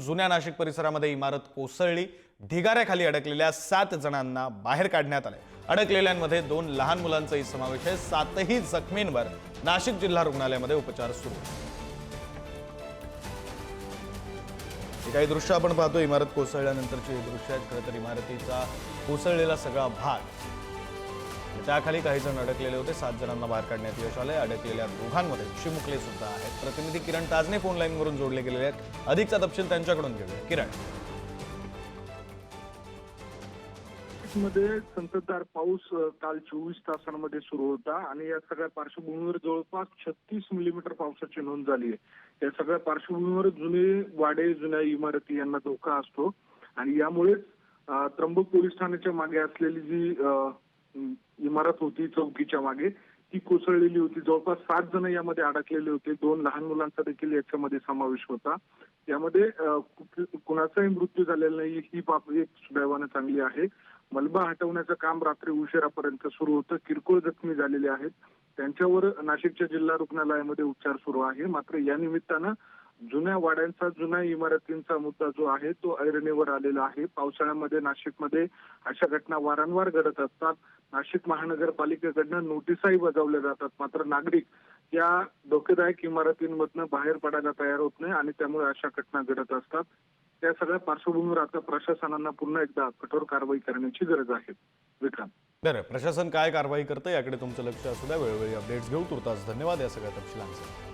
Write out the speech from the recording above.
जुन्या नाशिक परिसरामध्ये इमारत कोसळली। ढिगाऱ्याखाली अडकलेल्या 7 जणांना बाहेर काढण्यात आले। अडकलेल्यांमध्ये 2 लहान मुलांचाही समावेश आहे। 7ही जखमींवर नाशिक जिल्हा रुग्णालयामध्ये उपचार सुरू आहेत। काही दृश्य आपण पाहतो, इमारत कोसळल्यानंतरची दृश्य आहेत। खरं तर इमारतीचा कोसळलेला सगळा भाग, त्याखाली काही जण अडकलेले होते। 7 जणांना बाहेर काढण्यात यश आले। अडकलेल्या दोघांमध्ये चिमुकले सुद्धा आहेत। प्रतिनिधी किरण ताजने फोन लाईनवरून जोडले गेलेले आहेत। अधिकचा तपशील त्यांच्याकडून घेऊया। किरण, मध्ये संततधार पाऊस काल 24 तासांमध्ये सुरू होता आणि या सगळ्या पार्श्वभूमीवर जवळपास 36 मिलीमीटर पावसाची नोंद झाली आहे। या सगळ्या पार्श्वभूमीवर जुने वाडे, जुन्या इमारती यांना धोका असतो आणि यामुळेच त्र्यंबक पोलीस ठाण्याच्या मागे असलेली जी इमारत होती चौकीच्या मागे, ती कोसळलेली होती। जवळपास 7 जण यामध्ये अडकलेले होते। 2 लहान मुलांचा देखील याच्यामध्ये समावेश होता। यामध्ये कुणाचाही मृत्यू झालेला नाही, ही बाब एक सुदैवाने चांगली आहे। मलबा हटवण्याचं काम रात्री उशिरापर्यंत सुरू होतं। किरकोळ जखमी झालेले आहेत, त्यांच्यावर नाशिकच्या जिल्हा रुग्णालयामध्ये उपचार सुरू आहे। मात्र या निमित्तानं जुन्या वाड्यांचा, जुन्या इमारतींचा मुद्दा जो आहे तो ऐरणीवर आलेला आहे। पावसाळ्यामध्ये नाशिकमध्ये अशा घटना वारंवार घडत असतात। नाशिक महानगरपालिकेकडनं नोटिसाही बजावल्या जातात, मात्र नागरिक या धोकेदायक इमारतींमधनं बाहेर पडायला तयार होत नाही आणि त्यामुळे अशा घटना घडत असतात। त्या सगळ्या पार्श्वभूमीवर आता प्रशासनानं पुन्हा एकदा कठोर कारवाई करण्याची गरज आहे। विक्रम, बरं, प्रशासन काय कारवाई करतं याकडे तुमचं लक्ष असू द्या। वेळोवेळी अपडेट्स घेऊ। तुर्तास धन्यवाद या सगळ्या तपशिलांसाठी।